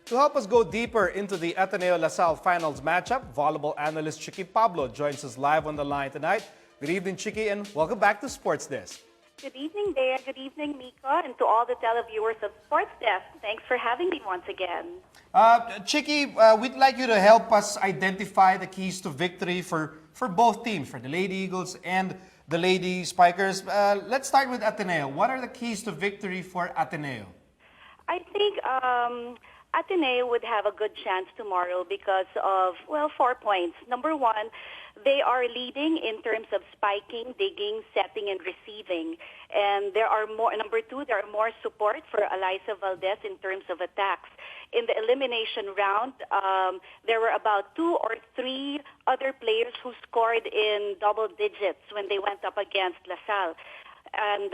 To help us go deeper into the Ateneo La Salle finals matchup, volleyball analyst Chiqui Pablo joins us live on the line tonight. Good evening, Chiqui, and welcome back to Sports Desk. Good evening, Dea. Good evening, Mika, and to all the televiewers of Sports Desk. Thanks for having me once again. Chiqui, we'd like you to help us identify the keys to victory for both teams, for the Lady Eagles and the Lady Spikers. Let's start with Ateneo. What are the keys to victory for Ateneo? I think Ateneo would have a good chance tomorrow because of, 4 points. Number one, they are leading in terms of spiking, digging, setting, and receiving. And there are more, number two, there are more support for Eliza Valdez in terms of attacks. In the elimination round, there were about 2 or 3 other players who scored in double digits when they went up against La Salle. And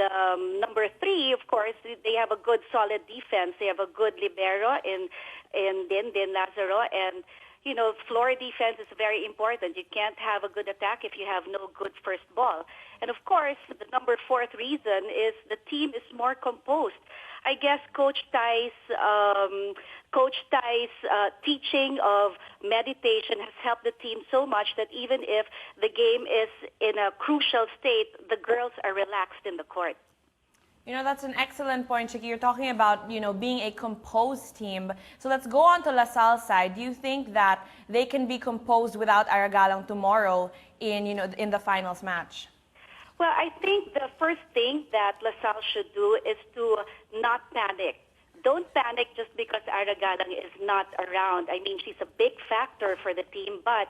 number 3, of course, they have a good, solid defense. They have a good libero in Din Lazaro. And, you know, floor defense is very important. You can't have a good attack if you have no good first ball. And, of course, the number 4th reason is the team is more composed. I guess Coach Tai's teaching of meditation has helped the team so much that even if the game is in a crucial state, the girls are relaxed in the court. You know, that's an excellent point, Chiqui. You're talking about, being a composed team. So let's go on to La Salle's side. Do you think that they can be composed without Aragalang tomorrow in the finals match? Well, I think the first thing that La Salle should do is to not panic. Don't panic just because Aragalang is not around. I mean, she's a big factor for the team, but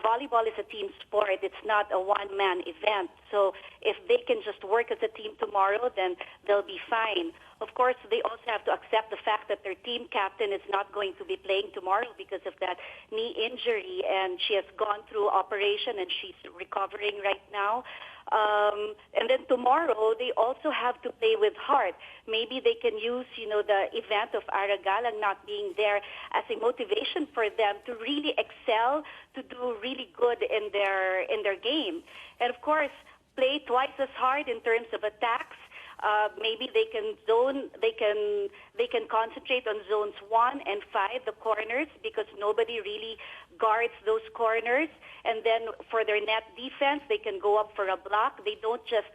volleyball is a team sport. It's not a one-man event. So if they can just work as a team tomorrow, then they'll be fine. Of course, they also have to accept the fact that their team captain is not going to be playing tomorrow because of that knee injury, and she has gone through operation and she's recovering right now. And then tomorrow, they also have to play with heart. Maybe they can use, the event of Aragalang not being there as a motivation for them to really excel, to do really good in their game. And of course, play twice as hard in terms of attacks. Maybe they can concentrate on zones 1 and 5, the corners, because nobody really guards those corners. And then for their net defense, they can go up for a block. They don't just,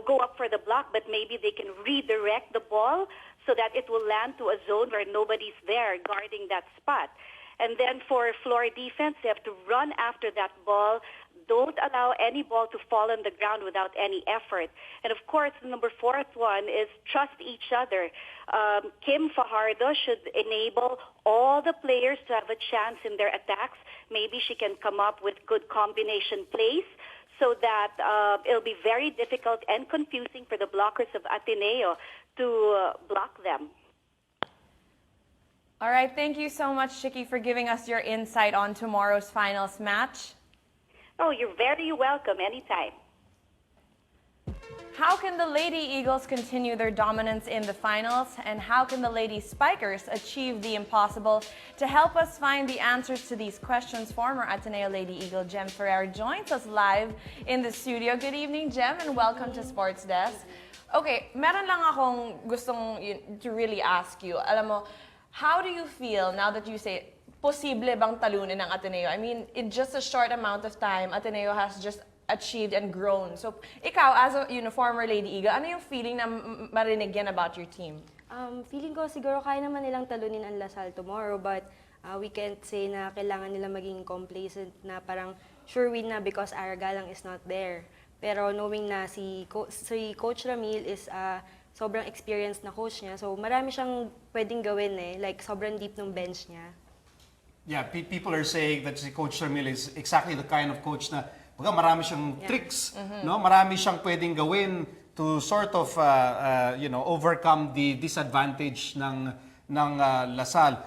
go up for the block, but maybe they can redirect the ball so that it will land to a zone where nobody's there guarding that spot. And then for floor defense, they have to run after that ball. Don't allow any ball to fall on the ground without any effort. And of course, the number 4th one is trust each other. Kim Fajardo should enable all the players to have a chance in their attacks. Maybe she can come up with good combination plays so that it'll be very difficult and confusing for the blockers of Ateneo to block them. All right, thank you so much, Chiqui, for giving us your insight on tomorrow's finals match. Oh, you're very welcome anytime. How can the Lady Eagles continue their dominance in the finals? And how can the Lady Spikers achieve the impossible? To help us find the answers to these questions, former Ateneo Lady Eagle Jem Ferrer joins us live in the studio. Good evening, Jem, and welcome to Sports Desk. Okay, meron lang akong gustong to really ask you. Alam mo, how do you feel now that you say, posible bang talunin ng Ateneo? I mean, in just a short amount of time, Ateneo has just achieved and grown. So, ikaw, as a former Lady Eagle, ano yung feeling na marinig yan about your team? Feeling ko siguro kaya naman nilang talunin ang La Salle tomorrow, but we can't say na kailangan nila maging complacent na parang sure win na because Aragalang is not there. Pero knowing na si Coach Ramil is sobrang experienced na coach niya, so marami siyang pwedeng gawin like sobrang deep ng bench niya. Yeah, people are saying that si Coach Ramil is exactly the kind of coach na marami siyang tricks, no? Marami siyang pwedeng gawin to sort of overcome the disadvantage ng La Salle.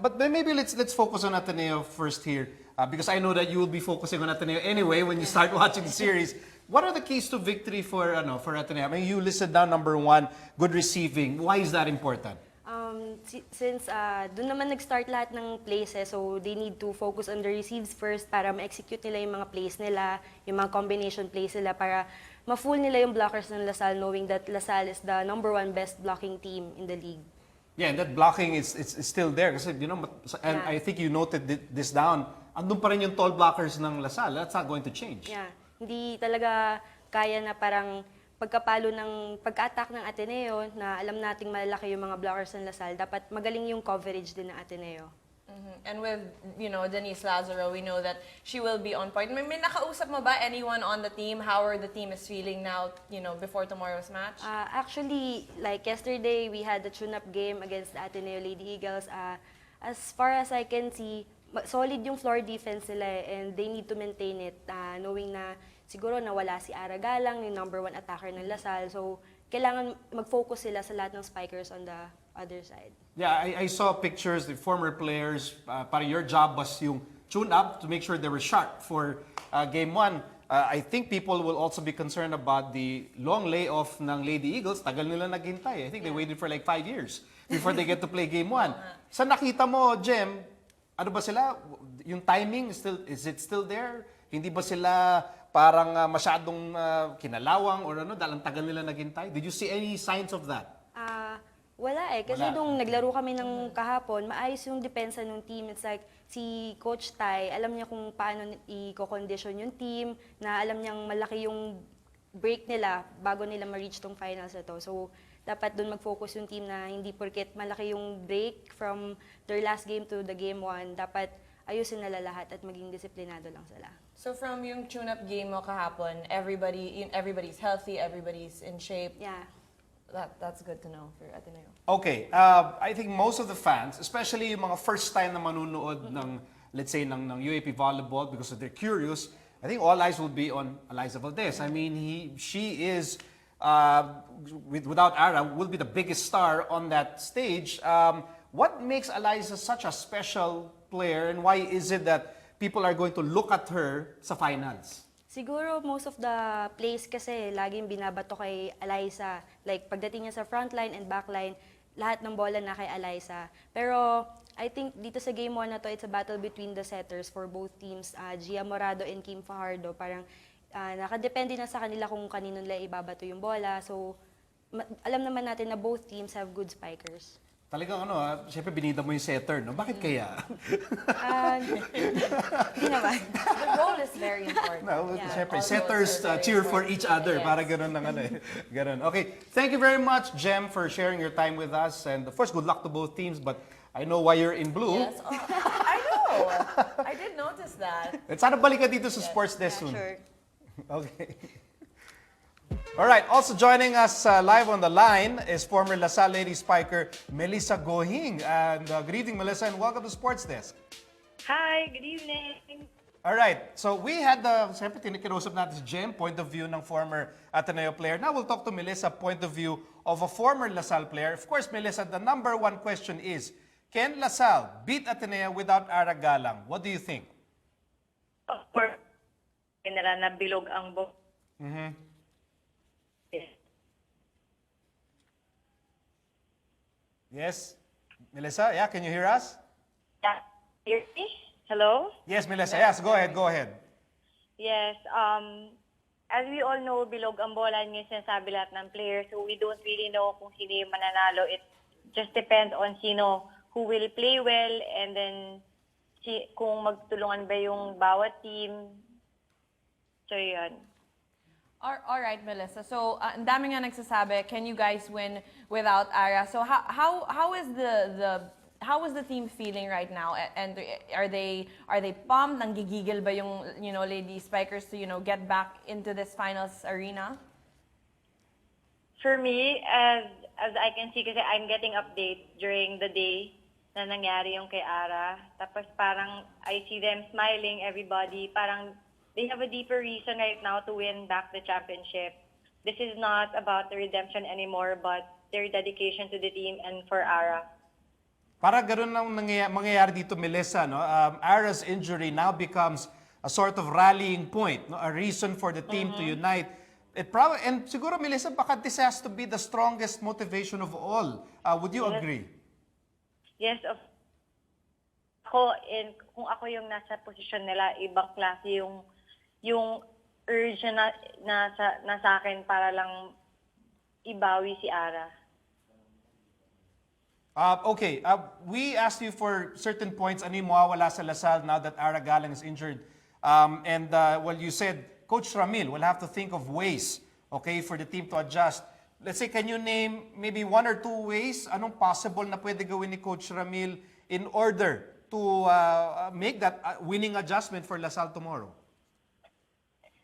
But maybe let's focus on Ateneo first here because I know that you will be focusing on Ateneo anyway when you start watching the series. What are the keys to victory for Ateneo? I mean, you listed down number 1, good receiving. Why is that important? Since doon naman nag-start lahat ng plays, so they need to focus on the receives first para ma-execute nila yung mga plays nila, yung mga combination plays nila para ma-fool nila yung blockers ng La Salle knowing that La Salle is the #1 best blocking team in the league. Yeah, and that blocking is still there. Kasi, and Yeah. I think you noted this down. Andun pa rin yung tall blockers ng La Salle. That's not going to change. Yeah, hindi talaga kaya na parang pagka-attack ng Ateneo na alam nating malalaki yung mga blockers ng La Salle, dapat magaling yung coverage din ng Ateneo. And with, Denise Lazaro, we know that she will be on point. May nakausap mo ba anyone on the team? How are the team is feeling now, before tomorrow's match? Actually, like yesterday, we had the tune-up game against the Ateneo Lady Eagles. As far as I can see, solid yung floor defense nila and they need to maintain it, knowing na siguro nawala si Ara Galang, yung number 1 attacker ng La Salle. So, kailangan mag-focus sila sa lahat ng spikers on the other side. Yeah, I saw pictures, the former players, para your job was yung tune up to make sure they were sharp for game 1. I think people will also be concerned about the long layoff ng Lady Eagles. Tagal nila naghintay. I think they waited for like 5 years before they get to play game 1. Sa nakita mo, Jem, ano ba sila? Yung timing, is it still there? Hindi ba sila parang masyadong kinalawang or ano, dahil ang tagal nila naghintay? Did you see any signs of that? Wala eh. Kasi Wala. nung naglaro kami ng kahapon, maayos yung depensa ng team. It's like, si Coach Tai, alam niya kung paano i-condition yung team, na alam niyang malaki yung break nila bago nila ma-reach tong finals na to. So, dapat dun mag-focus yung team na hindi porket malaki yung break from their last game to the game 1, dapat ayusin nila lahat at maging disiplinado lang sila. So from yung tune-up game mo kahapon, everybody's healthy, everybody's in shape. Yeah. That's good to know for Ateneo. Okay, I think most of the fans, especially yung mga first time na manunood ng, let's say, ng UAAP Volleyball because they're curious, I think all eyes will be on Eliza Valdez. I mean, she is, without Ara, will be the biggest star on that stage. What makes Eliza such a special player and why is it that people are going to look at her sa finals? Siguro most of the plays kasi laging binabato kay Eliza. Like pagdating niya sa frontline and backline, lahat ng bola na kay Eliza. Pero I think dito sa game 1 na to, it's a battle between the setters for both teams. Gia Morado and Kim Fajardo. Parang nakadepende na sa kanila kung kanino nila ibabato yung bola. So alam naman natin na both teams have good spikers. Talagang siyempre binida mo yung setter, no? Bakit kaya? Hindi naman. The role is very important. No, Yeah. siyempre, All setters roles are very cheer for important. each other. Yes. Para ganun lang ganun. Okay, thank you very much, Jem, for sharing your time with us. And of course, good luck to both teams. But I know why you're in blue. Yes. Oh, I know. I did notice that. At sana balik ka dito sa sports desk soon. Sure. Okay. All right, also joining us live on the line is former La Salle Lady Spiker Melissa Gohing. And good evening, Melissa, and welcome to Sports Desk. Hi, good evening. All right, so we had siyempre tinikiusap natin si Jem, point of view ng former Ateneo player. Now we'll talk to Melissa, point of view of a former La Salle player. Of course, Melissa, the number one question is, can La Salle beat Ateneo without Ara Galang? What do you think? Of course, general na bilog ang bo. Yes? Melissa, yeah, can you hear us? Yeah. Hear me? Hello? Yes, Melissa, yes, go ahead. Yes. As we all know, bilog ang bola niya sinasabi lahat ng players. So we don't really know kung sino yung mananalo. It just depends on sino who will play well and then kung magtulungan ba yung bawat team. So yun. All right, Melissa. So, ang dami nga nagsasabi, can you guys win without Ara? So, how is the team feeling right now? And are they pumped? Nanggigigil ba yung Lady Spikers to get back into this finals arena? For me, as I can see, kasi I'm getting updates during the day na nangyari yung kay Ara. Tapos parang I see them smiling, everybody. Parang they have a deeper reason right now to win back the championship. This is not about the redemption anymore, but their dedication to the team and for Ara. Para ganun ang mangyayari dito, Melissa, no? Ara's injury now becomes a sort of rallying point, no? A reason for the team to unite. And siguro, Melissa, baka this has to be the strongest motivation of all. Would you agree? Yes, kung ako yung nasa posisyon nila, ibang klase yung urge na sa akin para lang ibawi si Ara. Okay, we asked you for certain points. Ano yung mawawala sa La Salle now that Ara Galang is injured? Well, you said Coach Ramil will have to think of ways, okay, for the team to adjust. Let's say, can you name maybe 1 or 2 ways? Anong possible na pwede gawin ni Coach Ramil in order to make that winning adjustment for La Salle tomorrow?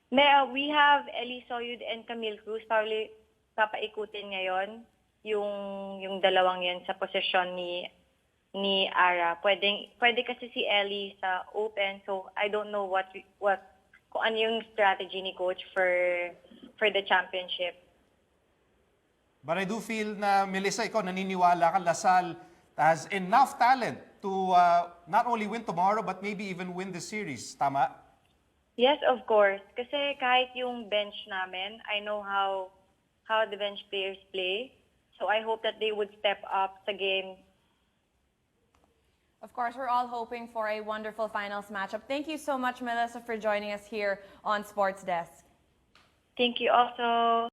We have Ellie Soyud and Camille Cruz. Probably papaikutin ngayon yung dalawang yan sa posisyon ni Ara. Pwede kasi si Ellie sa open, so I don't know kung ano yung strategy ni coach for the championship. But I do feel na, Melissa, ikaw naniniwala ka La Salle has enough talent to not only win tomorrow but maybe even win the series. Tama? Yes, of course. Kasi kahit yung bench namin, I know how the bench players play. So I hope that they would step up sa game. Of course, we're all hoping for a wonderful finals matchup. Thank you so much, Melissa, for joining us here on Sports Desk. Thank you also.